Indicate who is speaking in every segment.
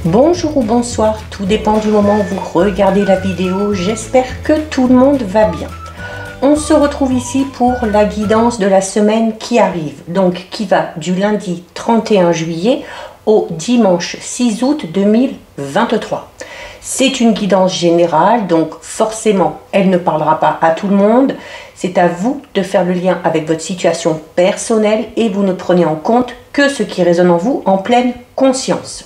Speaker 1: Bonjour ou bonsoir, tout dépend du moment où vous regardez la vidéo, j'espère que tout le monde va bien. On se retrouve ici pour la guidance de la semaine qui arrive, donc qui va du lundi 31 juillet au dimanche 6 août 2023. C'est une guidance générale, donc forcément elle ne parlera pas à tout le monde. C'est à vous de faire le lien avec votre situation personnelle et vous ne prenez en compte que ce qui résonne en vous en pleine conscience.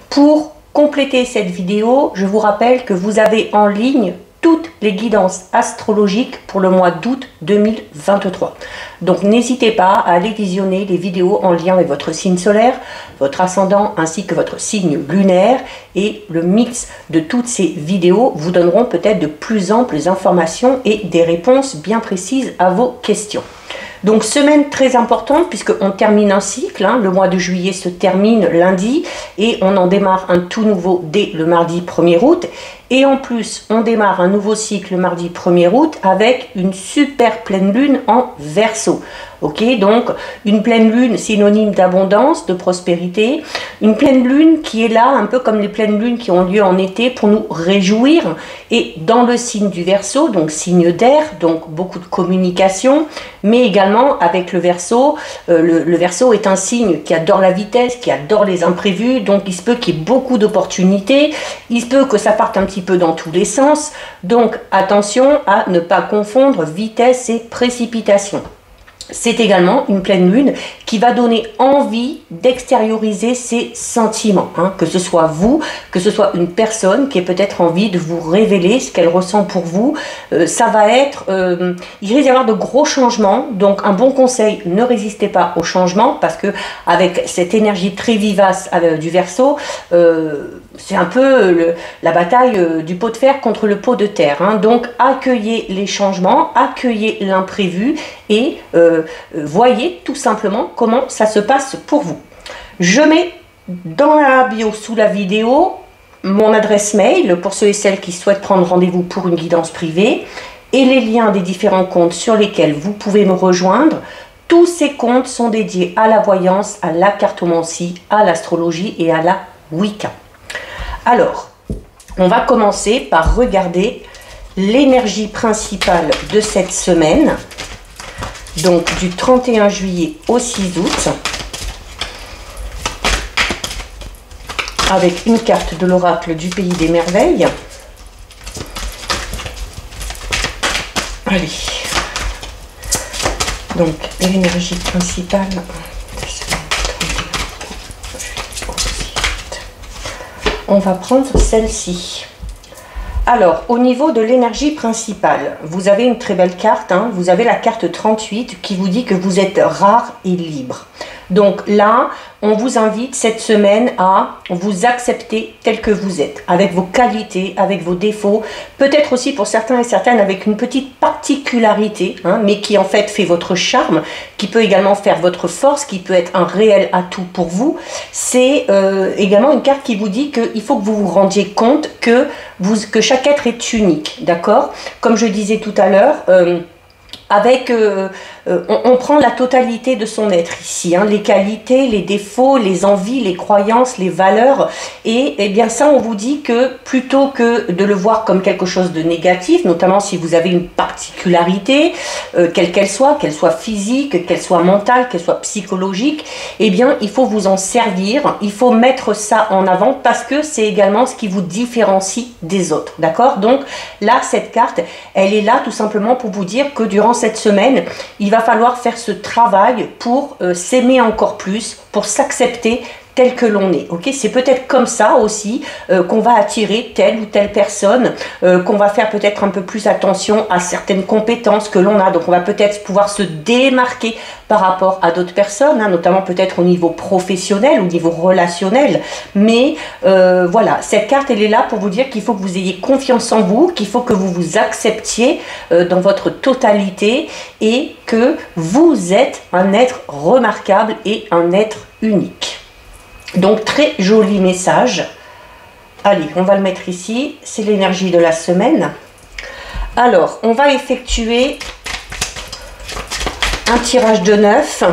Speaker 1: Pour compléter cette vidéo, je vous rappelle que vous avez en ligne toutes les guidances astrologiques pour le mois d'août 2023. Donc n'hésitez pas à aller visionner les vidéos en lien avec votre signe solaire, votre ascendant ainsi que votre signe lunaire, et le mix de toutes ces vidéos vous donneront peut-être de plus amples informations et des réponses bien précises à vos questions. Donc semaine très importante puisqu'on termine un cycle, hein, le mois de juillet se termine lundi et on en démarre un tout nouveau dès le mardi 1er août. Et en plus, on démarre un nouveau cycle le mardi 1er août avec une super pleine lune en Verseau. Ok, donc une pleine lune synonyme d'abondance, de prospérité. Une pleine lune qui est là, un peu comme les pleines lunes qui ont lieu en été, pour nous réjouir. Et dans le signe du Verseau, donc signe d'air, donc beaucoup de communication, mais également avec le Verseau. Le Verseau est un signe qui adore la vitesse, qui adore les imprévus, donc il se peut qu'il y ait beaucoup d'opportunités. Il se peut que ça parte un petit peu dans tous les sens. Donc attention à ne pas confondre vitesse et précipitation. C'est également une pleine lune qui va donner envie d'extérioriser ses sentiments, hein, que ce soit vous, que ce soit une personne qui ait peut-être envie de vous révéler ce qu'elle ressent pour vous. Ça va être, il risque d'y avoir de gros changements, donc un bon conseil, ne résistez pas au changement parce que avec cette énergie très vivace du Verseau, c'est un peu la bataille du pot de fer contre le pot de terre, hein. Donc accueillez les changements, accueillez l'imprévu et voyez tout simplement comment ça se passe pour vous. Je mets dans la bio sous la vidéo mon adresse mail pour ceux et celles qui souhaitent prendre rendez-vous pour une guidance privée et les liens des différents comptes sur lesquels vous pouvez me rejoindre. Tous ces comptes sont dédiés à la voyance, à la cartomancie, à l'astrologie et à la Wicca. Alors, on va commencer par regarder l'énergie principale de cette semaine. Donc du 31 juillet au 6 août, avec une carte de l'oracle du pays des merveilles. Allez, donc l'énergie principale de semaine 31 au 6 août. On va prendre celle-ci. Alors, au niveau de l'énergie principale, vous avez une très belle carte, hein, vous avez la carte 38 qui vous dit que vous êtes rare et libre. Donc là, on vous invite cette semaine à vous accepter tel que vous êtes, avec vos qualités, avec vos défauts, peut-être aussi pour certains et certaines avec une petite particularité, hein, mais qui en fait fait votre charme, qui peut également faire votre force, qui peut être un réel atout pour vous. C'est également une carte qui vous dit qu'il faut que vous vous rendiez compte que chaque être est unique, d'accord? Comme je disais tout à l'heure, on prend la totalité de son être ici, hein, les qualités, les défauts, les envies, les croyances, les valeurs, et bien ça on vous dit que plutôt que de le voir comme quelque chose de négatif, notamment si vous avez une particularité, quelle qu'elle soit physique, qu'elle soit mentale, qu'elle soit psychologique, eh bien il faut vous en servir, il faut mettre ça en avant parce que c'est également ce qui vous différencie des autres, d'accord? Donc là cette carte, elle est là tout simplement pour vous dire que durant cette semaine, il va falloir faire ce travail pour s'aimer encore plus, pour s'accepter tel que l'on est. Ok, c'est peut-être comme ça aussi qu'on va attirer telle ou telle personne, qu'on va faire peut-être un peu plus attention à certaines compétences que l'on a. Donc on va peut-être pouvoir se démarquer par rapport à d'autres personnes, hein, notamment peut-être au niveau professionnel, au niveau relationnel. Mais voilà, cette carte elle est là pour vous dire qu'il faut que vous ayez confiance en vous, qu'il faut que vous vous acceptiez dans votre totalité et que vous êtes un être remarquable et un être unique. Donc très joli message. Allez, on va le mettre ici. C'est l'énergie de la semaine. Alors, on va effectuer un tirage de 9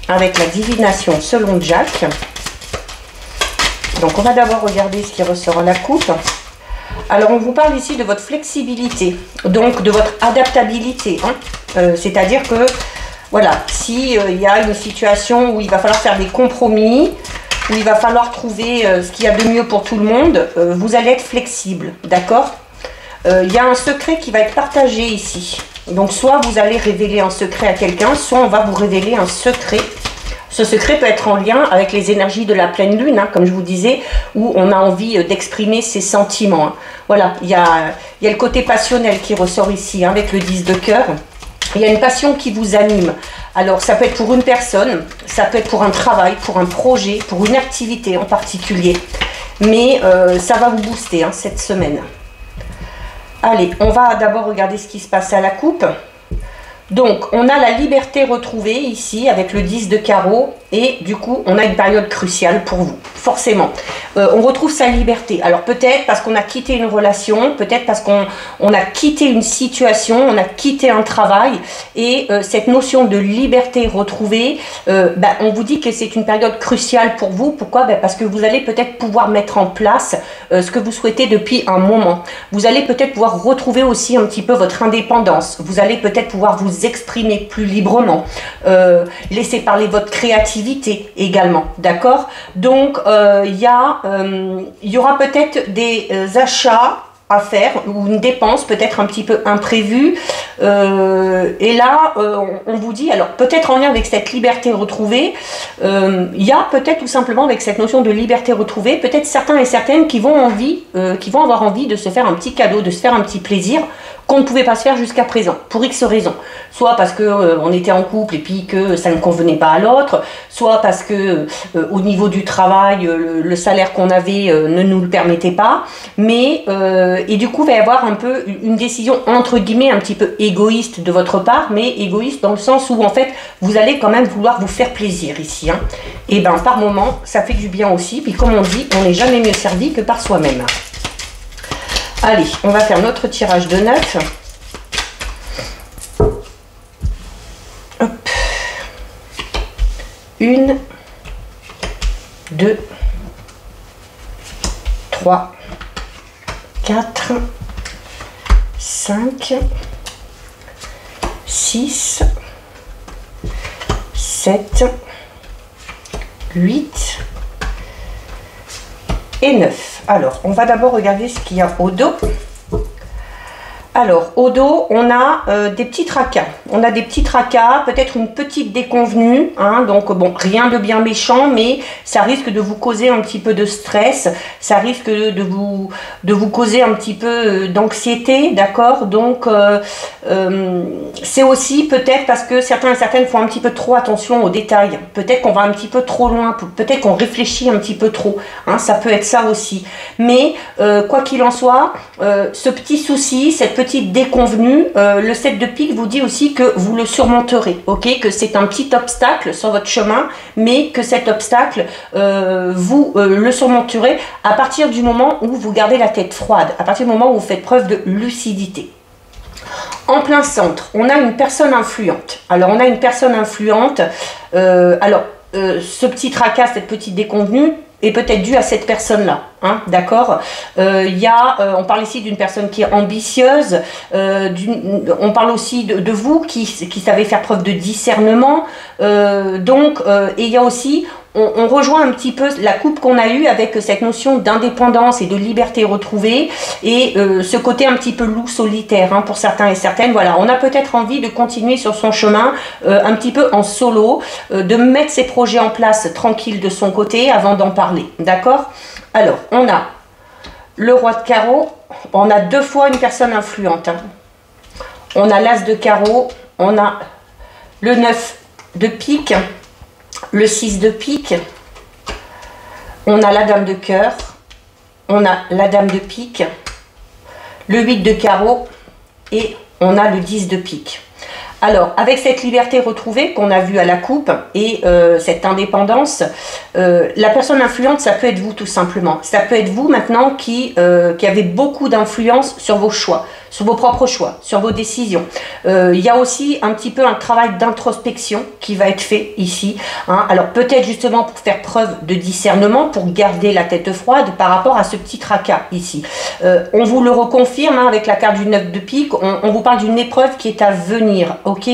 Speaker 1: avec la divination selon Jack. Donc on va d'abord regarder ce qui ressort à la coupe. Alors on vous parle ici de votre flexibilité, donc de votre adaptabilité, hein. C'est-à-dire que voilà, si il y a une situation où il va falloir faire des compromis, où il va falloir trouver ce qu'il y a de mieux pour tout le monde, vous allez être flexible, d'accord? Il y a un secret qui va être partagé ici. Donc soit vous allez révéler un secret à quelqu'un, soit on va vous révéler un secret. Ce secret peut être en lien avec les énergies de la pleine lune, hein, comme je vous disais, où on a envie d'exprimer ses sentiments, hein. Voilà, il y a le côté passionnel qui ressort ici, hein, avec le 10 de cœur. Il y a une passion qui vous anime. Alors, ça peut être pour une personne, ça peut être pour un travail, pour un projet, pour une activité en particulier. Mais ça va vous booster, hein, cette semaine. Allez, on va d'abord regarder ce qui se passe à la coupe. Donc, on a la liberté retrouvée ici avec le 10 de carreau et du coup, on a une période cruciale pour vous, forcément. On retrouve sa liberté. Alors, peut-être parce qu'on a quitté une relation, peut-être parce qu'on a quitté une situation, on a quitté un travail et cette notion de liberté retrouvée, on vous dit que c'est une période cruciale pour vous. Pourquoi? Parce que vous allez peut-être pouvoir mettre en place ce que vous souhaitez depuis un moment. Vous allez peut-être pouvoir retrouver aussi un petit peu votre indépendance. Vous allez peut-être pouvoir vous exprimer plus librement, laisser parler votre créativité également, d'accord? Donc il y aura peut-être des achats à faire ou une dépense peut-être un petit peu imprévue, et là on vous dit, alors peut-être en lien avec cette liberté retrouvée, il y a peut-être tout simplement avec cette notion de liberté retrouvée, peut-être certains et certaines qui vont avoir envie de se faire un petit cadeau, de se faire un petit plaisir qu'on ne pouvait pas se faire jusqu'à présent, pour X raisons. Soit parce que on était en couple et puis que ça ne convenait pas à l'autre, soit parce que au niveau du travail, le salaire qu'on avait ne nous le permettait pas, mais et du coup, il va y avoir un peu une décision entre guillemets un petit peu égoïste de votre part, mais égoïste dans le sens où en fait, vous allez quand même vouloir vous faire plaisir ici, hein. Et ben par moment, ça fait du bien aussi, puis comme on dit, on n'est jamais mieux servi que par soi-même. Allez, on va faire notre tirage de 9. Hop. 1, 2, 3, 4, 5, 6, 7, 8 et 9. Alors, on va d'abord regarder ce qu'il y a au dos. Alors, au dos, on a des petits tracas. On a des petits tracas, peut-être une petite déconvenue, hein, donc bon, rien de bien méchant, mais ça risque de vous causer un petit peu de stress, ça risque de vous causer un petit peu d'anxiété, d'accord? Donc, c'est aussi peut-être parce que certains et certaines font un petit peu trop attention aux détails. Peut-être qu'on va un petit peu trop loin, peut-être qu'on réfléchit un petit peu trop, hein, ça peut être ça aussi. Mais, quoi qu'il en soit, ce petit souci, cette petite déconvenue, le 7 de pique vous dit aussi que vous le surmonterez, ok, que c'est un petit obstacle sur votre chemin, mais que cet obstacle, vous le surmonterez à partir du moment où vous gardez la tête froide, à partir du moment où vous faites preuve de lucidité. En plein centre, on a une personne influente. Alors, on a une personne influente, ce petit tracas, cette petite déconvenue, est peut-être dû à cette personne-là, hein, d'accord? On parle ici d'une personne qui est ambitieuse, on parle aussi de vous qui savez faire preuve de discernement, et il y a aussi, on rejoint un petit peu la coupe qu'on a eue avec cette notion d'indépendance et de liberté retrouvée, et ce côté un petit peu loup solitaire, hein, pour certains et certaines. Voilà, on a peut-être envie de continuer sur son chemin un petit peu en solo, de mettre ses projets en place tranquille de son côté avant d'en parler, d'accord? Alors, on a le roi de carreau, on a deux fois une personne influente, hein. On a l'as de carreau, on a le 9 de pique, le 6 de pique, on a la dame de cœur, on a la dame de pique, le 8 de carreau et on a le 10 de pique. Alors, avec cette liberté retrouvée qu'on a vue à la coupe et cette indépendance, la personne influente, ça peut être vous tout simplement. Ça peut être vous maintenant qui avez beaucoup d'influence sur vos choix, sur vos propres choix, sur vos décisions. Il y a aussi un petit peu un travail d'introspection qui va être fait ici, hein. Alors peut-être justement pour faire preuve de discernement, pour garder la tête froide par rapport à ce petit tracas ici. On vous le reconfirme, hein, avec la carte du 9 de pique, on vous parle d'une épreuve qui est à venir, ok?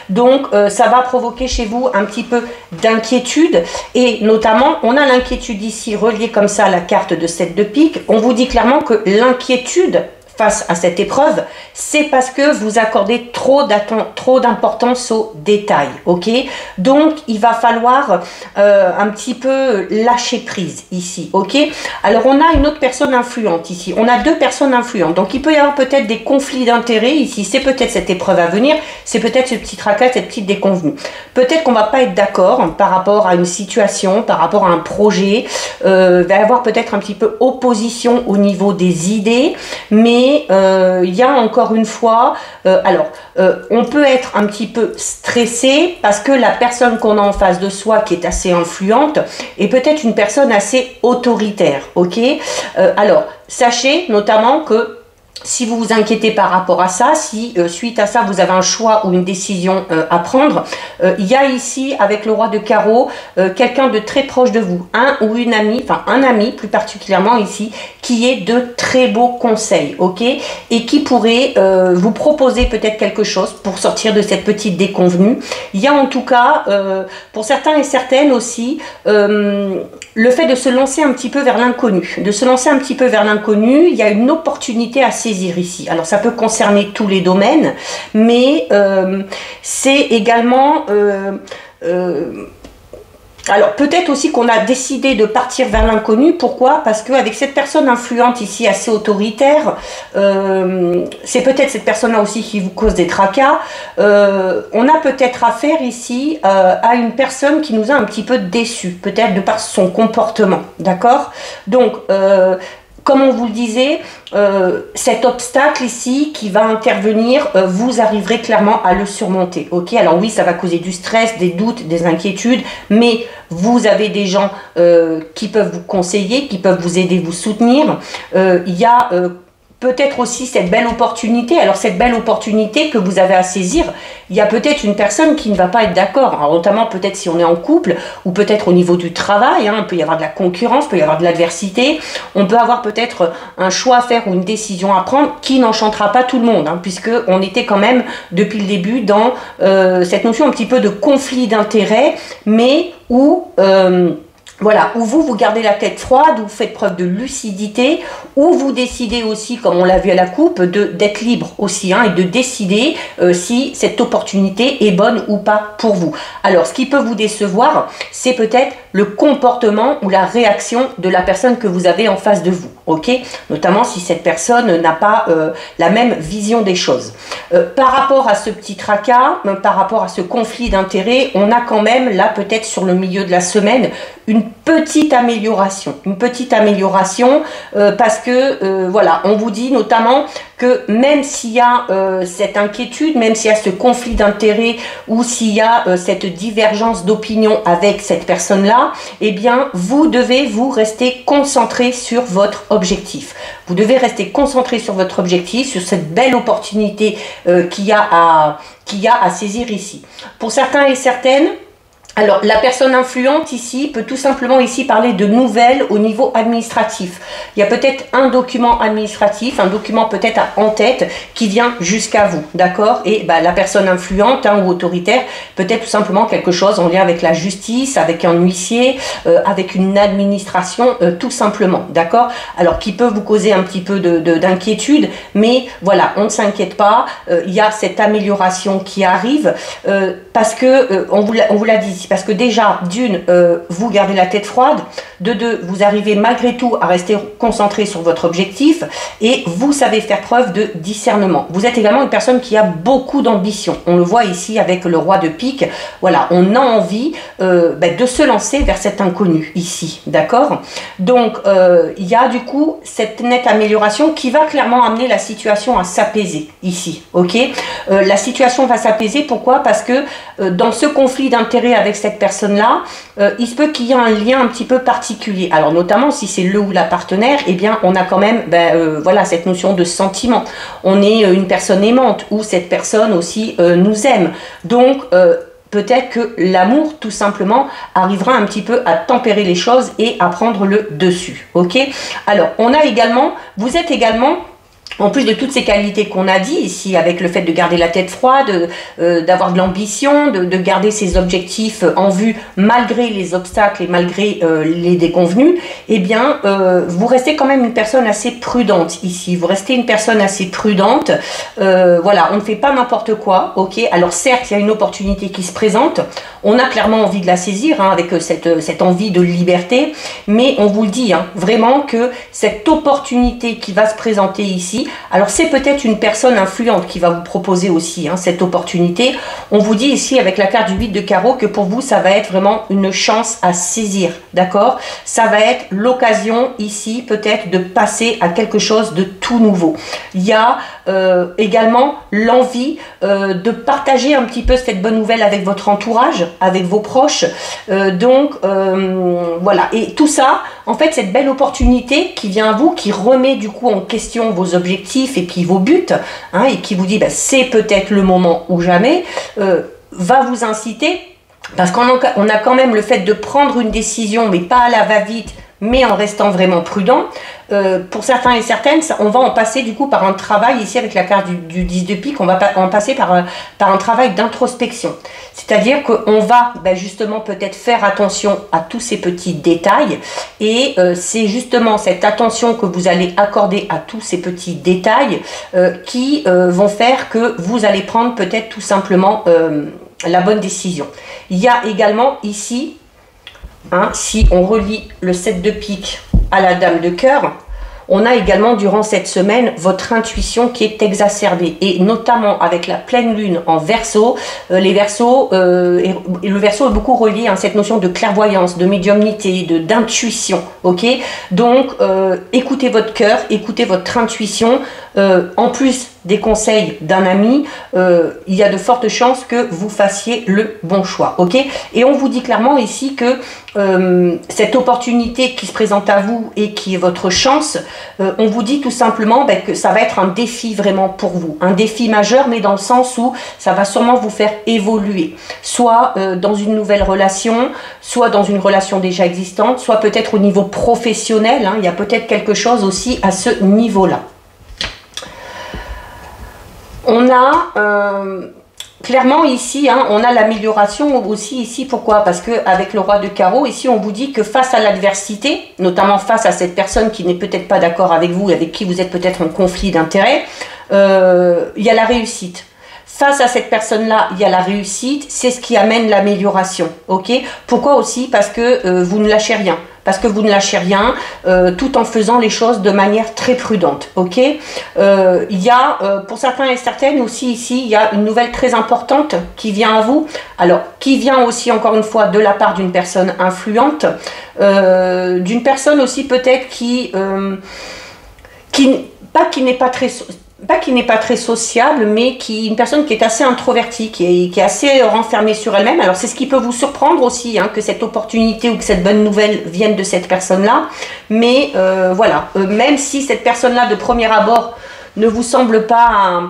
Speaker 1: Donc ça va provoquer chez vous un petit peu d'inquiétude, et notamment on a l'inquiétude ici reliée comme ça à la carte de 7 de pique. On vous dit clairement que l'inquiétude face à cette épreuve, c'est parce que vous accordez trop d'importance aux détails, ok? Donc, il va falloir un petit peu lâcher prise ici, ok? Alors, on a une autre personne influente ici. On a deux personnes influentes. Donc, il peut y avoir peut-être des conflits d'intérêts ici. C'est peut-être cette épreuve à venir. C'est peut-être ce petit tracas, cette petite déconvenue. Peut-être qu'on va pas être d'accord par rapport à une situation, par rapport à un projet. Il va y avoir peut-être un petit peu opposition au niveau des idées, mais il y a encore une fois, on peut être un petit peu stressé parce que la personne qu'on a en face de soi, qui est assez influente, est peut-être une personne assez autoritaire, ok? Alors, sachez notamment que si vous vous inquiétez par rapport à ça, si suite à ça vous avez un choix ou une décision à prendre, il y a ici avec le roi de carreau quelqu'un de très proche de vous, un ou une amie, enfin un ami plus particulièrement ici, qui est de très beaux conseils, ok, et qui pourrait vous proposer peut-être quelque chose pour sortir de cette petite déconvenue. Il y a en tout cas pour certains et certaines aussi le fait de se lancer un petit peu vers l'inconnu, il y a une opportunité à saisir ici. Alors ça peut concerner tous les domaines, mais c'est également alors peut-être aussi qu'on a décidé de partir vers l'inconnu. Pourquoi? Parce qu'avec cette personne influente ici, assez autoritaire, c'est peut-être cette personne-là aussi qui vous cause des tracas. On a peut-être affaire ici à une personne qui nous a un petit peu déçus, peut-être de par son comportement, d'accord? Donc, comme on vous le disait, cet obstacle ici qui va intervenir, vous arriverez clairement à le surmonter. Ok, alors oui, ça va causer du stress, des doutes, des inquiétudes, mais vous avez des gens qui peuvent vous conseiller, qui peuvent vous aider, vous soutenir. Il y a peut-être aussi cette belle opportunité. Alors cette belle opportunité que vous avez à saisir, il y a peut-être une personne qui ne va pas être d'accord, notamment peut-être si on est en couple, ou peut-être au niveau du travail, hein, il peut y avoir de la concurrence, il peut y avoir de l'adversité, on peut avoir peut-être un choix à faire ou une décision à prendre qui n'enchantera pas tout le monde, hein, puisque on était quand même depuis le début dans cette notion un petit peu de conflit d'intérêts, mais où voilà, où vous gardez la tête froide, où vous faites preuve de lucidité, où vous décidez aussi, comme on l'a vu à la coupe, d'être libre aussi, hein, et de décider si cette opportunité est bonne ou pas pour vous. Alors, ce qui peut vous décevoir, c'est peut-être le comportement ou la réaction de la personne que vous avez en face de vous, ok? Notamment si cette personne n'a pas la même vision des choses. Par rapport à ce petit tracas, par rapport à ce conflit d'intérêts, on a quand même là, peut-être sur le milieu de la semaine, une petite amélioration parce que voilà, on vous dit notamment que même s'il y a cette inquiétude, même s'il y a ce conflit d'intérêts ou s'il y a cette divergence d'opinion avec cette personne-là, eh bien vous devez vous rester concentré sur votre objectif. Vous devez rester concentré sur votre objectif, sur cette belle opportunité qu'il y a à saisir ici. Pour certains et certaines, alors, la personne influente ici peut tout simplement ici parler de nouvelles au niveau administratif. Il y a peut-être un document administratif, un document peut-être en tête qui vient jusqu'à vous, d'accord? Et la personne influente, hein, ou autoritaire, peut-être tout simplement quelque chose en lien avec la justice, avec un huissier, avec une administration, tout simplement, d'accord? Alors, qui peut vous causer un petit peu d'inquiétude, mais voilà, on ne s'inquiète pas, il y a cette amélioration qui arrive, parce que, on vous l'a dit, parce que déjà, d'une, vous gardez la tête froide, de deux, vous arrivez malgré tout à rester concentré sur votre objectif, et vous savez faire preuve de discernement. Vous êtes également une personne qui a beaucoup d'ambition. On le voit ici avec le roi de pique. Voilà, on a envie de se lancer vers cet inconnu ici, d'accord? Donc, il y a du coup cette nette amélioration qui va clairement amener la situation à s'apaiser ici, ok? La situation va s'apaiser, pourquoi? Parce que dans ce conflit d'intérêts avec cette personne-là, il se peut qu'il y ait un lien un petit peu particulier. Alors notamment si c'est le ou la partenaire, eh bien on a quand même voilà, cette notion de sentiment. On est une personne aimante ou cette personne aussi nous aime. Donc peut-être que l'amour, tout simplement, arrivera un petit peu à tempérer les choses et à prendre le dessus. Ok? Alors, on a également, vous êtes également, en plus de toutes ces qualités qu'on a dit ici, avec le fait de garder la tête froide, d'avoir de l'ambition, de garder ses objectifs en vue malgré les obstacles et malgré les déconvenus, eh bien, vous restez quand même une personne assez prudente ici. Vous restez une personne assez prudente. Voilà, on ne fait pas n'importe quoi, ok? Alors certes, il y a une opportunité qui se présente. On a clairement envie de la saisir, hein, avec cette envie de liberté. Mais on vous le dit, hein, vraiment que cette opportunité qui va se présenter ici, alors c'est peut-être une personne influente qui va vous proposer aussi, hein, cette opportunité. On vous dit ici avec la carte du 8 de carreau que pour vous ça va être vraiment une chance à saisir, d'accord? Ça va être l'occasion ici peut-être de passer à quelque chose de tout nouveau. Il y a également l'envie de partager un petit peu cette bonne nouvelle avec votre entourage, avec vos proches. Donc voilà, et tout ça, en fait, cette belle opportunité qui vient à vous, qui remet du coup en question vos objectifs et puis vos buts, hein, et qui vous dit c'est peut-être le moment ou jamais, va vous inciter, parce qu'on a quand même le fait de prendre une décision, mais pas à la va-vite, mais en restant vraiment prudent. Pour certains et certaines, on va en passer du coup par un travail, ici avec la carte du 10 de pique, on va en passer par un travail d'introspection. C'est-à-dire qu'on va justement peut-être faire attention à tous ces petits détails, et c'est justement cette attention que vous allez accorder à tous ces petits détails qui vont faire que vous allez prendre peut-être tout simplement la bonne décision. Il y a également ici, hein, si on relie le 7 de pique à la dame de cœur, on a également durant cette semaine votre intuition qui est exacerbée, et notamment avec la pleine lune en Verseau, les Verseaux, et le Verseau est beaucoup relié à cette notion de clairvoyance, de médiumnité, d'intuition, ok? Donc écoutez votre cœur, écoutez votre intuition, en plus des conseils d'un ami, il y a de fortes chances que vous fassiez le bon choix, ok? Et on vous dit clairement ici que cette opportunité qui se présente à vous et qui est votre chance, on vous dit tout simplement que ça va être un défi vraiment pour vous, un défi majeur, mais dans le sens où ça va sûrement vous faire évoluer, soit dans une nouvelle relation, soit dans une relation déjà existante, soit peut-être au niveau professionnel, hein, il y a peut-être quelque chose aussi à ce niveau-là. On a clairement ici, hein, on a l'amélioration aussi ici. Pourquoi? Parce que avec le roi de carreau, ici on vous dit que face à l'adversité, notamment face à cette personne qui n'est peut-être pas d'accord avec vous, avec qui vous êtes peut-être en conflit d'intérêts, il y a la réussite. Face à cette personne-là, il y a la réussite, c'est ce qui amène l'amélioration, ok? Pourquoi aussi? Parce que vous ne lâchez rien. Parce que vous ne lâchez rien, tout en faisant les choses de manière très prudente, ok? Il y a, pour certains et certaines aussi ici, il y a une nouvelle très importante qui vient à vous. Alors, qui vient aussi, encore une fois, de la part d'une personne influente, d'une personne aussi peut-être qui n'est pas très sociable, mais une personne qui est assez introvertie, qui est assez renfermée sur elle-même. Alors c'est ce qui peut vous surprendre aussi, hein, que cette opportunité ou que cette bonne nouvelle vienne de cette personne-là. Mais voilà, même si cette personne-là de premier abord ne vous semble pas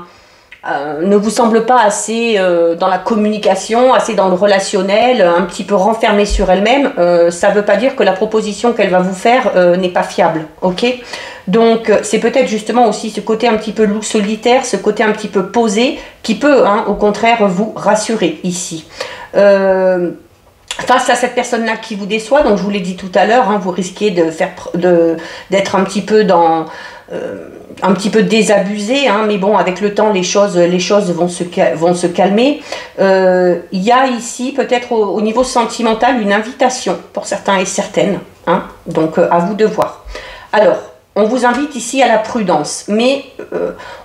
Speaker 1: assez dans la communication, assez dans le relationnel, un petit peu renfermée sur elle-même, ça ne veut pas dire que la proposition qu'elle va vous faire n'est pas fiable, ok? Donc c'est peut-être justement aussi ce côté un petit peu loup solitaire, ce côté un petit peu posé, qui peut, hein, au contraire, vous rassurer ici. Face à cette personne-là qui vous déçoit, donc je vous l'ai dit tout à l'heure, hein, vous risquez d'être un petit peu un petit peu désabusé, hein, mais bon, avec le temps, les choses vont se calmer. Il y a ici, peut-être au niveau sentimental, une invitation pour certains et certaines, hein, donc à vous de voir. Alors, on vous invite ici à la prudence, mais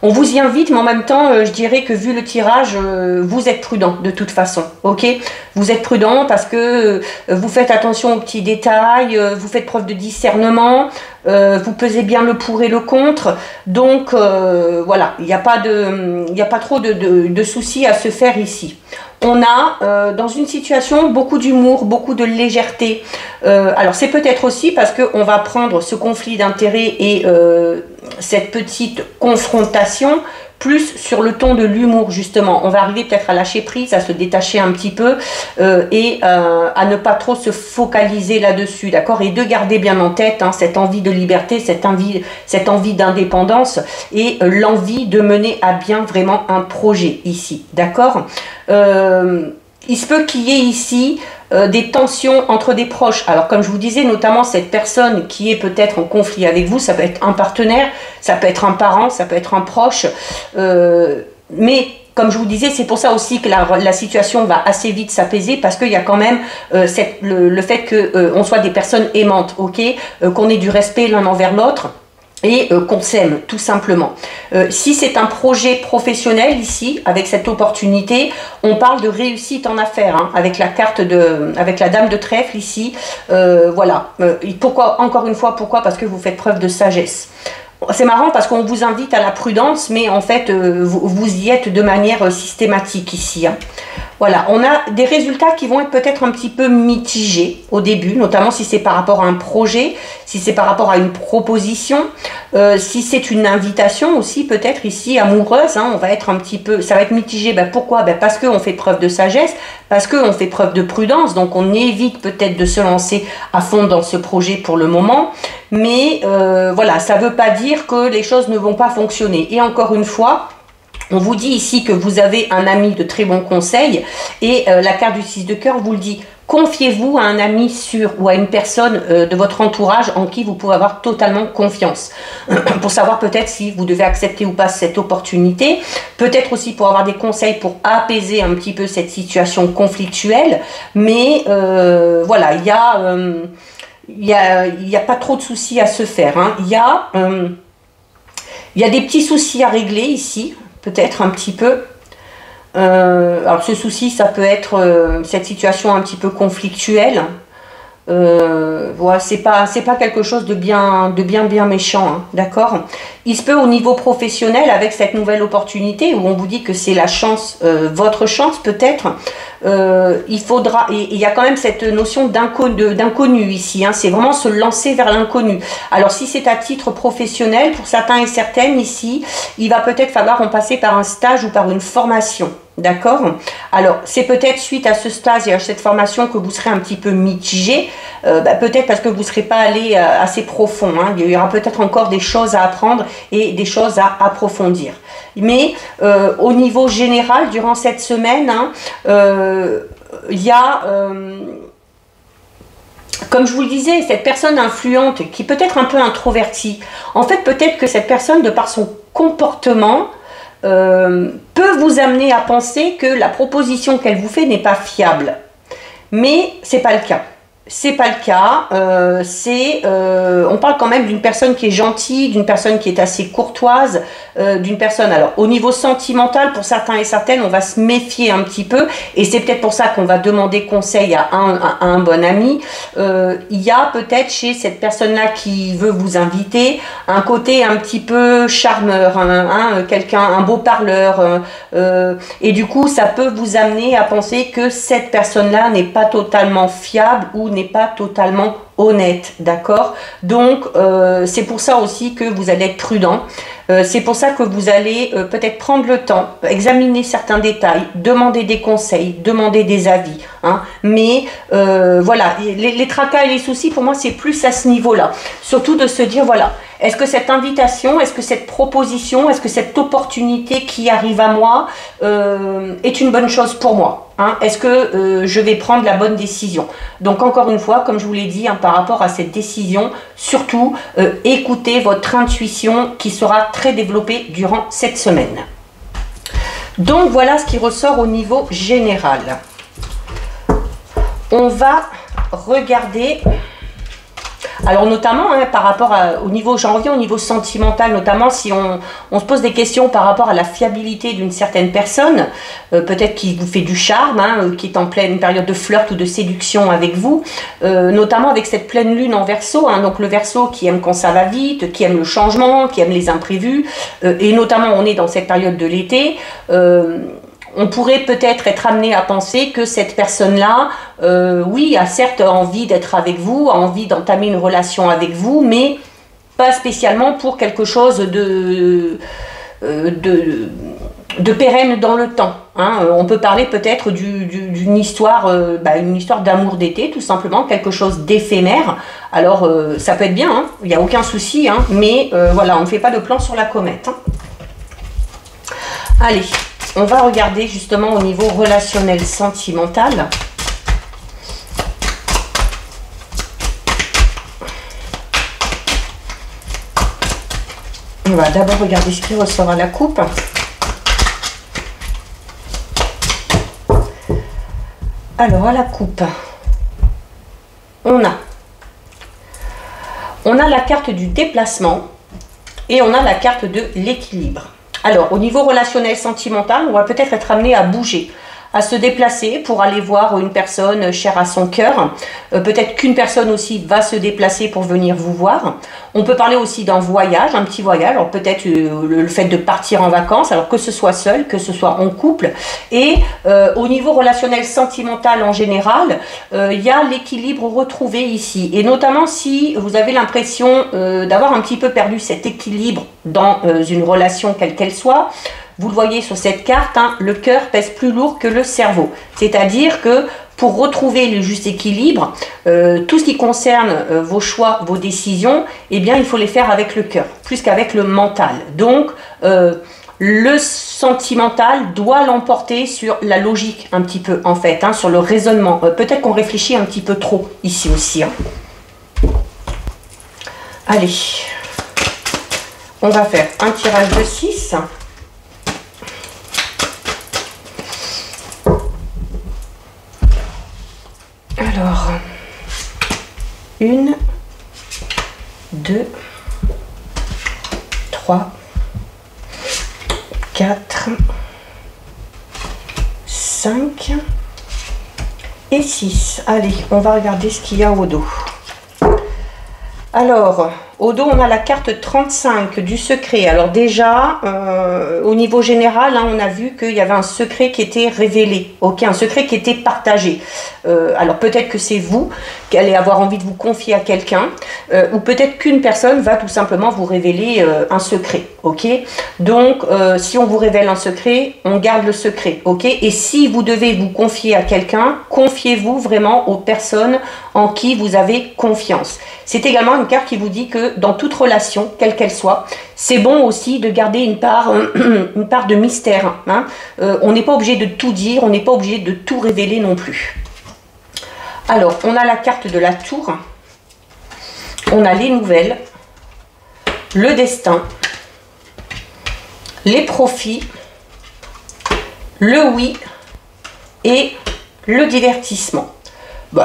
Speaker 1: on vous y invite, mais en même temps, je dirais que vu le tirage, vous êtes prudent de toute façon, ok? Vous êtes prudent parce que vous faites attention aux petits détails, vous faites preuve de discernement, vous pesez bien le pour et le contre, donc voilà, il n'y a pas trop de soucis à se faire ici. On a dans une situation beaucoup d'humour, beaucoup de légèreté. Alors c'est peut-être aussi parce qu'on va prendre ce conflit d'intérêts et cette petite confrontation plus sur le ton de l'humour justement. On va arriver peut-être à lâcher prise, à se détacher un petit peu et à ne pas trop se focaliser là-dessus, d'accord? Et de garder bien en tête hein, cette envie de liberté, cette envie d'indépendance et l'envie de mener à bien vraiment un projet ici, d'accord? Il se peut qu'il y ait ici des tensions entre des proches. Alors comme je vous disais, notamment cette personne qui est peut-être en conflit avec vous, ça peut être un partenaire, ça peut être un parent, ça peut être un proche, mais comme je vous disais, c'est pour ça aussi que la situation va assez vite s'apaiser parce qu'il y a quand même le fait qu'on soit des personnes aimantes, ok, qu'on ait du respect l'un envers l'autre. Et qu'on s'aime tout simplement. Si c'est un projet professionnel ici, avec cette opportunité, on parle de réussite en affaires, hein, avec la avec la dame de trèfle ici. Voilà. Pourquoi, encore une fois, pourquoi? Parce que vous faites preuve de sagesse. C'est marrant parce qu'on vous invite à la prudence, mais en fait, vous y êtes de manière systématique ici. Hein. Voilà, on a des résultats qui vont être peut-être un petit peu mitigés au début, notamment si c'est par rapport à un projet, si c'est par rapport à une proposition, si c'est une invitation aussi peut-être ici amoureuse, hein, on va être un petit peu, ça va être mitigé. Ben pourquoi? Ben parce qu'on fait preuve de sagesse, parce qu'on fait preuve de prudence, donc on évite peut-être de se lancer à fond dans ce projet pour le moment, mais voilà, ça ne veut pas dire que les choses ne vont pas fonctionner. Et encore une fois, on vous dit ici que vous avez un ami de très bons conseils et la carte du 6 de cœur vous le dit. Confiez-vous à un ami sûr ou à une personne de votre entourage en qui vous pouvez avoir totalement confiance pour savoir peut-être si vous devez accepter ou pas cette opportunité, peut-être aussi pour avoir des conseils pour apaiser un petit peu cette situation conflictuelle, mais voilà, il y a pas trop de soucis à se faire. Hein. Il y a des petits soucis à régler ici, peut-être un petit peu. Alors ce souci, ça peut être cette situation un petit peu conflictuelle. Voilà, c'est pas quelque chose de bien méchant, hein, d'accord? Il se peut au niveau professionnel avec cette nouvelle opportunité où on vous dit que c'est la chance, votre chance peut-être. Il faudra, et il y a quand même cette notion d'inconnu ici, hein, c'est vraiment se lancer vers l'inconnu. Alors si c'est à titre professionnel, pour certains et certaines ici, il va peut-être falloir en passer par un stage ou par une formation. D'accord? Alors, c'est peut-être suite à ce stage et à cette formation que vous serez un petit peu mitigé, peut-être parce que vous ne serez pas allé assez profond. Hein. Il y aura peut-être encore des choses à apprendre et des choses à approfondir. Mais au niveau général, durant cette semaine, hein, il y a... comme je vous le disais, cette personne influente qui peut être un peu introvertie, en fait, peut-être que cette personne, de par son comportement, peut vous amener à penser que la proposition qu'elle vous fait n'est pas fiable. Mais c'est pas le cas. C'est pas le cas. On parle quand même d'une personne qui est gentille, d'une personne qui est assez courtoise, d'une personne. Alors, au niveau sentimental, pour certains et certaines, on va se méfier un petit peu. Et c'est peut-être pour ça qu'on va demander conseil à un bon ami. Il y a peut-être chez cette personne-là qui veut vous inviter un côté un petit peu charmeur, quelqu'un, un beau parleur. Et du coup, ça peut vous amener à penser que cette personne-là n'est pas totalement fiable ou n'est pas totalement honnête, d'accord? Donc c'est pour ça aussi que vous allez être prudent, c'est pour ça que vous allez peut-être prendre le temps, examiner certains détails, demander des conseils, demander des avis, hein? Mais voilà, les tracas et les soucis, pour moi, c'est plus à ce niveau-là, surtout de se dire, voilà, est-ce que cette invitation, est-ce que cette proposition, est-ce que cette opportunité qui arrive à moi est une bonne chose pour moi, hein? Est-ce que je vais prendre la bonne décision? Donc encore une fois, comme je vous l'ai dit, hein, par rapport à cette décision, surtout écoutez votre intuition qui sera très développée durant cette semaine. Donc voilà ce qui ressort au niveau général. On va regarder... Alors notamment par rapport au niveau, j'en reviens au niveau sentimental, notamment si on se pose des questions par rapport à la fiabilité d'une certaine personne, peut-être qui vous fait du charme, qui est en pleine période de flirt ou de séduction avec vous, notamment avec cette pleine lune en Verseau, donc le Verseau qui aime quand ça va vite, qui aime le changement, qui aime les imprévus, et notamment on est dans cette période de l'été. On pourrait peut-être être amené à penser que cette personne-là, oui, a certes envie d'être avec vous, a envie d'entamer une relation avec vous, mais pas spécialement pour quelque chose de pérenne dans le temps. On peut parler peut-être d'une histoire, une histoire d'amour d'été, tout simplement, quelque chose d'éphémère. Alors, ça peut être bien, il n'y a aucun souci, mais voilà, on ne fait pas de plan sur la comète. Allez. On va regarder justement au niveau relationnel sentimental. On va d'abord regarder ce qui ressort à la coupe. Alors à la coupe, on a la carte du déplacement et on a la carte de l'équilibre. Alors, au niveau relationnel sentimental, on va peut-être être amené à bouger, à se déplacer pour aller voir une personne chère à son cœur. Peut-être qu'une personne aussi va se déplacer pour venir vous voir. On peut parler aussi d'un voyage, un petit voyage. Alors peut-être le fait de partir en vacances, alors que ce soit seul, que ce soit en couple. Et au niveau relationnel sentimental en général, il y a l'équilibre retrouvé ici. Et notamment si vous avez l'impression d'avoir un petit peu perdu cet équilibre dans une relation quelle qu'elle soit. Vous le voyez sur cette carte, le cœur pèse plus lourd que le cerveau. C'est-à-dire que pour retrouver le juste équilibre, tout ce qui concerne vos choix, vos décisions, eh bien, il faut les faire avec le cœur, plus qu'avec le mental. Donc, le sentimental doit l'emporter sur la logique un petit peu, en fait, sur le raisonnement. Peut-être qu'on réfléchit un petit peu trop ici aussi. Allez, on va faire un tirage de 6. Alors, 1, 2, 3, 4, 5 et 6. Allez, on va regarder ce qu'il y a au dos. Alors, au dos, on a la carte 35 du secret. Alors déjà, au niveau général, on a vu qu'il y avait un secret qui était révélé, un secret qui était partagé. Alors peut-être que c'est vous qui allez avoir envie de vous confier à quelqu'un, ou peut-être qu'une personne va tout simplement vous révéler un secret, Donc, si on vous révèle un secret, on garde le secret, Et si vous devez vous confier à quelqu'un, confiez-vous vraiment aux personnes en qui vous avez confiance. C'est également une carte qui vous dit que dans toute relation, quelle qu'elle soit, c'est bon aussi de garder une part de mystère. On n'est pas obligé de tout dire, on n'est pas obligé de tout révéler non plus. Alors, on a la carte de la tour, on a les nouvelles, le destin, les profits, le oui et le divertissement.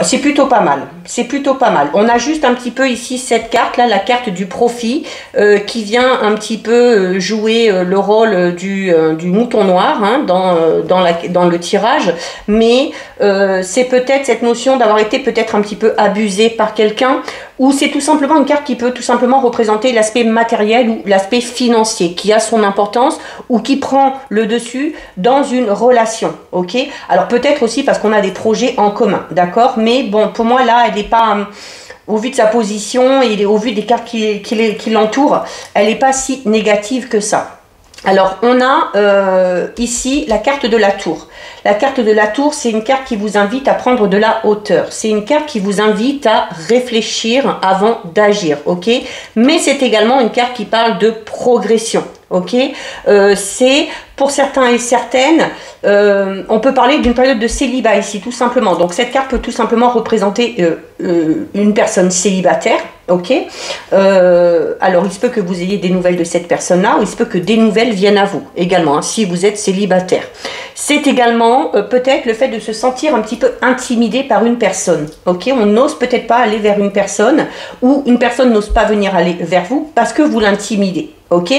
Speaker 1: C'est plutôt pas mal, c'est plutôt pas mal. On a juste un petit peu ici cette carte là, la carte du profit, qui vient un petit peu jouer le rôle du mouton noir dans le tirage, mais c'est peut-être cette notion d'avoir été peut-être un petit peu abusé par quelqu'un, ou c'est tout simplement une carte qui peut tout simplement représenter l'aspect matériel ou l'aspect financier qui a son importance ou qui prend le dessus dans une relation, Alors peut-être aussi parce qu'on a des projets en commun, d'accord? Mais bon, pour moi là, elle n'est pas, au vu de sa position et au vu des cartes qui l'entourent, elle n'est pas si négative que ça. Alors, on a ici la carte de la tour. La carte de la tour, c'est une carte qui vous invite à prendre de la hauteur. C'est une carte qui vous invite à réfléchir avant d'agir, Mais c'est également une carte qui parle de progression. Ok, c'est pour certains et certaines, on peut parler d'une période de célibat ici, tout simplement. Donc cette carte peut tout simplement représenter une personne célibataire. Ok, alors il se peut que vous ayez des nouvelles de cette personne-là, ou il se peut que des nouvelles viennent à vous également, hein, si vous êtes célibataire. C'est également peut-être le fait de se sentir un petit peu intimidé par une personne. Ok, on n'ose peut-être pas aller vers une personne, ou une personne n'ose pas venir aller vers vous parce que vous l'intimidez. Ok,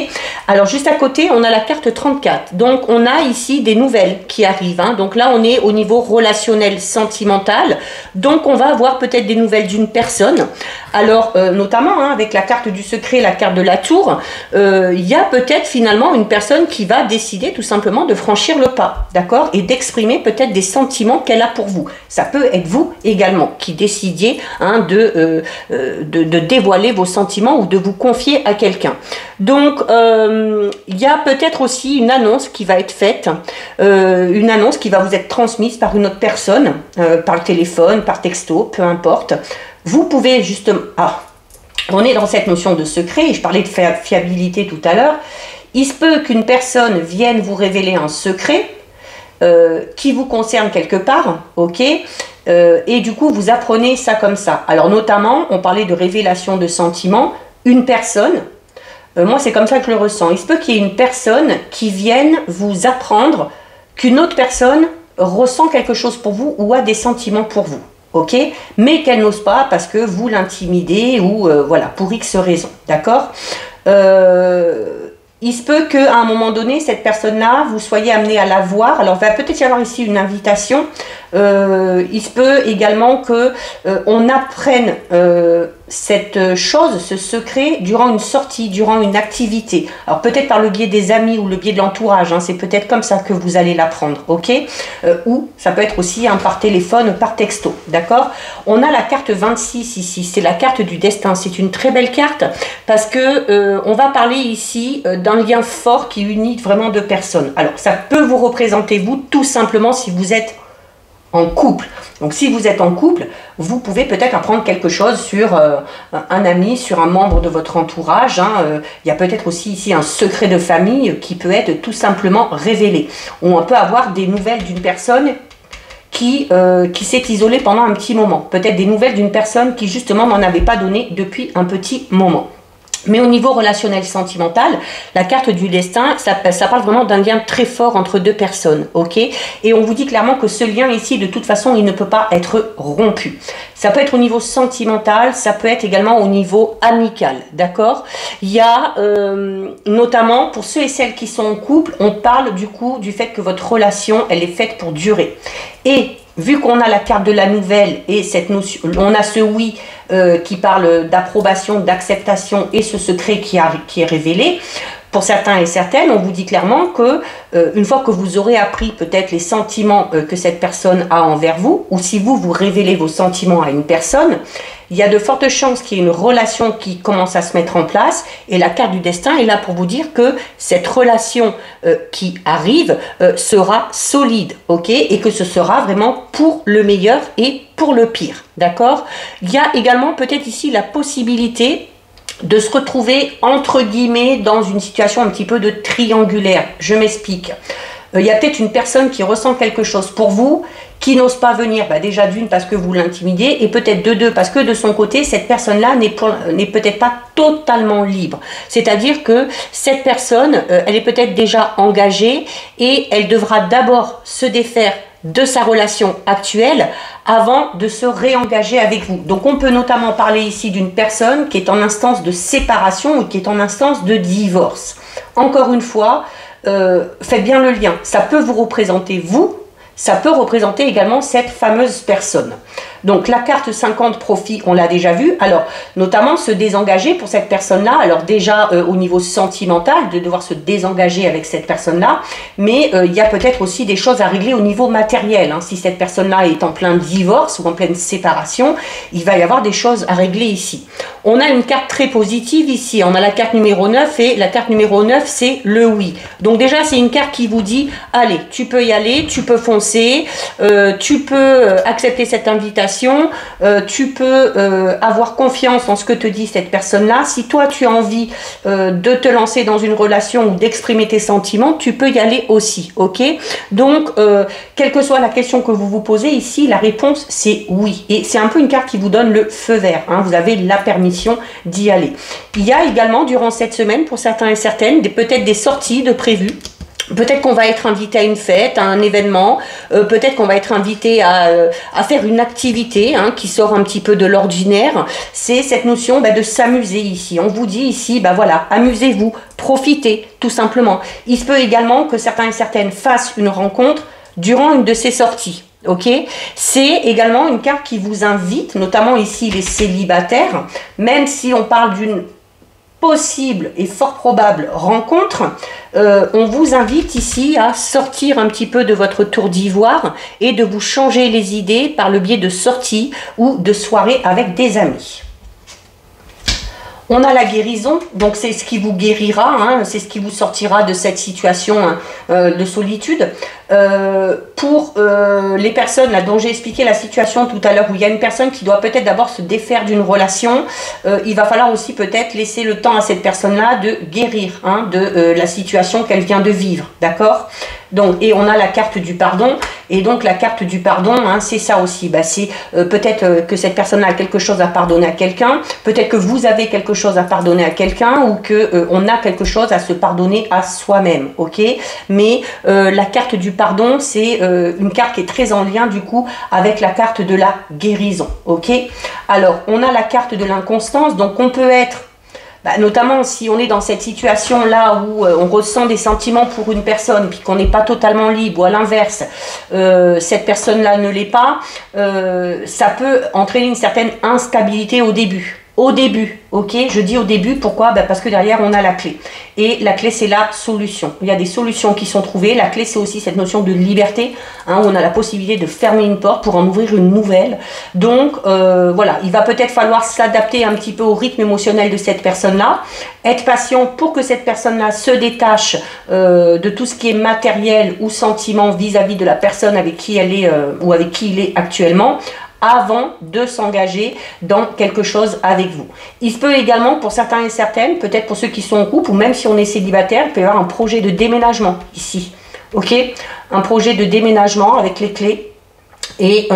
Speaker 1: alors juste à côté on a la carte 34, donc on a ici des nouvelles qui arrivent, hein. Donc là on est au niveau relationnel, sentimental, donc on va avoir peut-être des nouvelles d'une personne. Alors notamment hein, avec la carte du secret, la carte de la tour, il y a peut-être finalement une personne qui va décider tout simplement de franchir le pas, d'accord, et d'exprimer peut-être des sentiments qu'elle a pour vous. Ça peut être vous également qui décidiez hein, de dévoiler vos sentiments ou de vous confier à quelqu'un. Donc, il y a peut-être aussi une annonce qui va être faite, une annonce qui va vous être transmise par une autre personne, par le téléphone, par texto, peu importe. Vous pouvez justement... Ah, on est dans cette notion de secret, je parlais de fiabilité tout à l'heure. Il se peut qu'une personne vienne vous révéler un secret qui vous concerne quelque part, ok, et du coup, vous apprenez ça comme ça. Alors, notamment, on parlait de révélation de sentiments, une personne... moi, c'est comme ça que je le ressens. Il se peut qu'il y ait une personne qui vienne vous apprendre qu'une autre personne ressent quelque chose pour vous ou a des sentiments pour vous. Ok, mais qu'elle n'ose pas parce que vous l'intimidez ou voilà, pour X raisons. D'accord, il se peut qu'à un moment donné, cette personne-là, vous soyez amené à la voir. Alors, il va peut-être y avoir ici une invitation. Il se peut également que on apprenne cette chose, ce secret, durant une sortie, durant une activité. Alors, peut-être par le biais des amis ou le biais de l'entourage. Hein, c'est peut-être comme ça que vous allez l'apprendre. Ok, ou ça peut être aussi hein, par téléphone, par texto. D'accord. On a la carte 26 ici. C'est la carte du destin. C'est une très belle carte parce que on va parler ici d'un lien fort qui unit vraiment deux personnes. Alors, ça peut vous représenter, vous, tout simplement, si vous êtes en couple. Donc, si vous êtes en couple, vous pouvez peut-être apprendre quelque chose sur un ami, sur un membre de votre entourage. Hein. Il y a peut-être aussi ici un secret de famille qui peut être tout simplement révélé. On peut avoir des nouvelles d'une personne qui s'est isolée pendant un petit moment. Peut-être des nouvelles d'une personne qui, justement, n'en avait pas donné depuis un petit moment. Mais au niveau relationnel sentimental, la carte du destin, ça parle vraiment d'un lien très fort entre deux personnes, ok? Et on vous dit clairement que ce lien ici, de toute façon, il ne peut pas être rompu. Ça peut être au niveau sentimental, ça peut être également au niveau amical, d'accord? Il y a notamment, pour ceux et celles qui sont en couple, on parle du coup du fait que votre relation, elle est faite pour durer. Et vu qu'on a la carte de la nouvelle et cette notion, on a ce oui qui parle d'approbation, d'acceptation et ce secret qui est révélé, pour certains et certaines, on vous dit clairement que une fois que vous aurez appris peut-être les sentiments que cette personne a envers vous, ou si vous révélez vos sentiments à une personne, il y a de fortes chances qu'il y ait une relation qui commence à se mettre en place, et la carte du destin est là pour vous dire que cette relation qui arrive sera solide, ok, et que ce sera vraiment pour le meilleur et pour le pire, d'accord? Il y a également peut-être ici la possibilité de se retrouver entre guillemets dans une situation un petit peu de triangulaire. Je m'explique. Il y a peut-être une personne qui ressent quelque chose pour vous, qui n'ose pas venir, déjà d'une parce que vous l'intimidez, et peut-être de deux parce que de son côté, cette personne-là n'est peut-être pas totalement libre. C'est-à-dire que cette personne, elle est peut-être déjà engagée et elle devra d'abord se défaire de sa relation actuelle avant de se réengager avec vous. Donc on peut notamment parler ici d'une personne qui est en instance de séparation ou qui est en instance de divorce. Encore une fois, faites bien le lien. Ça peut vous représenter vous, ça peut représenter également cette fameuse personne. Donc la carte 50 profit, on l'a déjà vu. Alors notamment se désengager pour cette personne-là. Alors déjà au niveau sentimental, de devoir se désengager avec cette personne-là. Mais il y a peut-être aussi des choses à régler au niveau matériel. Hein. Si cette personne-là est en plein divorce ou en pleine séparation, il va y avoir des choses à régler ici. On a une carte très positive ici. On a la carte numéro 9 et la carte numéro 9, c'est le oui. Donc déjà, c'est une carte qui vous dit, allez, tu peux y aller, tu peux foncer, tu peux accepter cette invitation situation, tu peux avoir confiance en ce que te dit cette personne-là. Si toi tu as envie de te lancer dans une relation ou d'exprimer tes sentiments, tu peux y aller aussi, ok? Donc, quelle que soit la question que vous vous posez ici, la réponse c'est oui. Et c'est un peu une carte qui vous donne le feu vert, hein, vous avez la permission d'y aller. Il y a également durant cette semaine, pour certains et certaines, peut-être des sorties de prévues. Peut-être qu'on va être invité à une fête, à un événement, peut-être qu'on va être invité à faire une activité hein, qui sort un petit peu de l'ordinaire. C'est cette notion de s'amuser ici. On vous dit ici, voilà, amusez-vous, profitez, tout simplement. Il se peut également que certains et certaines fassent une rencontre durant une de ces sorties. Ok, c'est également une carte qui vous invite, notamment ici les célibataires, même si on parle d'une possible et fort probable rencontre, on vous invite ici à sortir un petit peu de votre tour d'ivoire et de vous changer les idées par le biais de sorties ou de soirées avec des amis. On a la guérison, donc c'est ce qui vous guérira, hein, c'est ce qui vous sortira de cette situation de solitude. Pour les personnes là, dont j'ai expliqué la situation tout à l'heure, où il y a une personne qui doit peut-être d'abord se défaire d'une relation, il va falloir aussi peut-être laisser le temps à cette personne-là de guérir hein, de la situation qu'elle vient de vivre, d'accord? Donc, et on a la carte du pardon, et donc la carte du pardon, hein, c'est ça aussi, c'est peut-être que cette personne a quelque chose à pardonner à quelqu'un, peut-être que vous avez quelque chose à pardonner à quelqu'un, ou que on a quelque chose à se pardonner à soi-même, ok? Mais la carte du pardon, c'est une carte qui est très en lien du coup avec la carte de la guérison, ok? Alors, on a la carte de l'inconstance, donc on peut être notamment si on est dans cette situation là où on ressent des sentiments pour une personne puis qu'on n'est pas totalement libre, ou à l'inverse cette personne là ne l'est pas, ça peut entraîner une certaine instabilité au début. Ok, je dis au début, pourquoi? Parce que derrière on a la clé, et la clé c'est la solution. Il y a des solutions qui sont trouvées. La clé c'est aussi cette notion de liberté, hein, où on a la possibilité de fermer une porte pour en ouvrir une nouvelle. Donc voilà, il va peut-être falloir s'adapter un petit peu au rythme émotionnel de cette personne-là, être patient pour que cette personne-là se détache de tout ce qui est matériel ou sentiment vis-à-vis de la personne avec qui elle est ou avec qui il est actuellement, avant de s'engager dans quelque chose avec vous. Il se peut également, pour certains et certaines, peut-être pour ceux qui sont en couple, ou même si on est célibataire, il peut y avoir un projet de déménagement ici. Ok, un projet de déménagement avec les clés. Et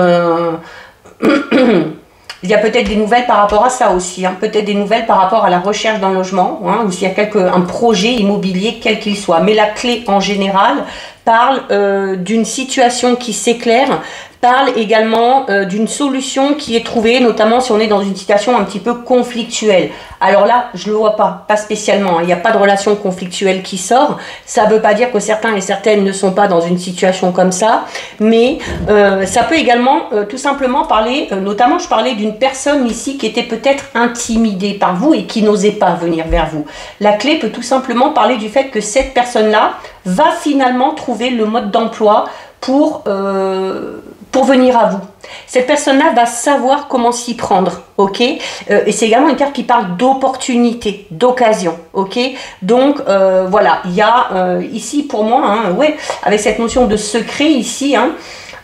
Speaker 1: il y a peut-être des nouvelles par rapport à ça aussi, hein. Peut-être des nouvelles par rapport à la recherche d'un logement, hein, ou s'il y a un projet immobilier quel qu'il soit. Mais la clé en général parle d'une situation qui s'éclaire, parle également d'une solution qui est trouvée, notamment si on est dans une situation un petit peu conflictuelle. Alors là, je ne le vois pas spécialement, il n'y a pas de relation conflictuelle qui sort. Ça ne veut pas dire que certains et certaines ne sont pas dans une situation comme ça, mais ça peut également tout simplement parler, notamment je parlais d'une personne ici qui était peut-être intimidée par vous et qui n'osait pas venir vers vous. La clé peut tout simplement parler du fait que cette personne-là va finalement trouver le mode d'emploi pour venir à vous. Cette personne-là va savoir comment s'y prendre, ok? Et c'est également une carte qui parle d'opportunité, d'occasion, ok? Donc, voilà, il y a ici pour moi, hein, ouais, avec cette notion de secret ici, hein,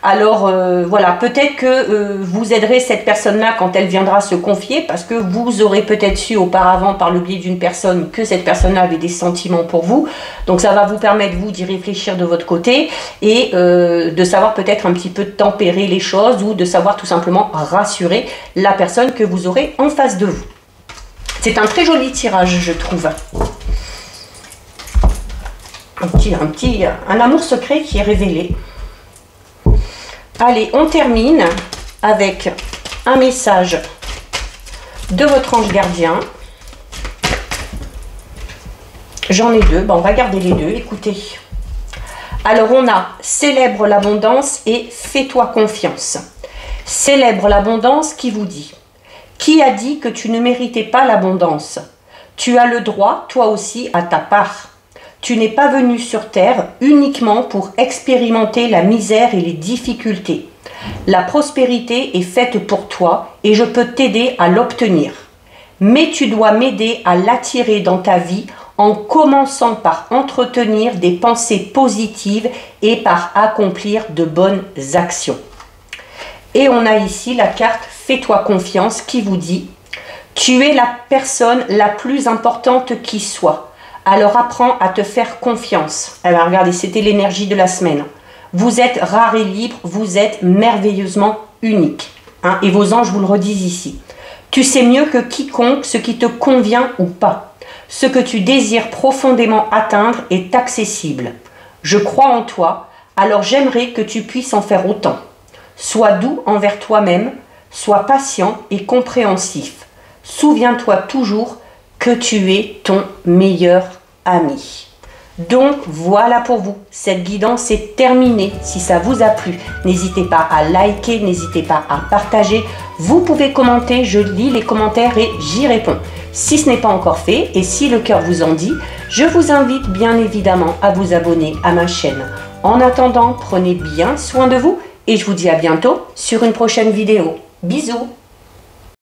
Speaker 1: alors voilà, peut-être que vous aiderez cette personne-là quand elle viendra se confier, parce que vous aurez peut-être su auparavant par le biais d'une personne que cette personne-là avait des sentiments pour vous. Donc ça va vous permettre, vous, d'y réfléchir de votre côté et de savoir peut-être un petit peu tempérer les choses, ou de savoir tout simplement rassurer la personne que vous aurez en face de vous. C'est un très joli tirage, je trouve. Un amour secret qui est révélé. Allez, on termine avec un message de votre ange gardien. J'en ai deux, on va garder les deux, écoutez. Alors on a célèbre l'abondance et fais-toi confiance. Célèbre l'abondance qui vous dit: qui a dit que tu ne méritais pas l'abondance? Tu as le droit, toi aussi, à ta part. Tu n'es pas venu sur terre uniquement pour expérimenter la misère et les difficultés. La prospérité est faite pour toi et je peux t'aider à l'obtenir. Mais tu dois m'aider à l'attirer dans ta vie en commençant par entretenir des pensées positives et par accomplir de bonnes actions. Et on a ici la carte Fais-toi confiance qui vous dit « Tu es la personne la plus importante qui soit. Alors apprends à te faire confiance. » Alors regardez, c'était l'énergie de la semaine. Vous êtes rare et libre, vous êtes merveilleusement unique. Hein, et vos anges vous le redisent ici. Tu sais mieux que quiconque ce qui te convient ou pas. Ce que tu désires profondément atteindre est accessible. Je crois en toi, alors j'aimerais que tu puisses en faire autant. Sois doux envers toi-même, sois patient et compréhensif. Souviens-toi toujours que tu es ton meilleur ami. Donc voilà pour vous, cette guidance est terminée. Si ça vous a plu, n'hésitez pas à liker, n'hésitez pas à partager. Vous pouvez commenter, je lis les commentaires et j'y réponds. Si ce n'est pas encore fait et si le cœur vous en dit, je vous invite bien évidemment à vous abonner à ma chaîne. En attendant, prenez bien soin de vous et je vous dis à bientôt sur une prochaine vidéo. Bisous!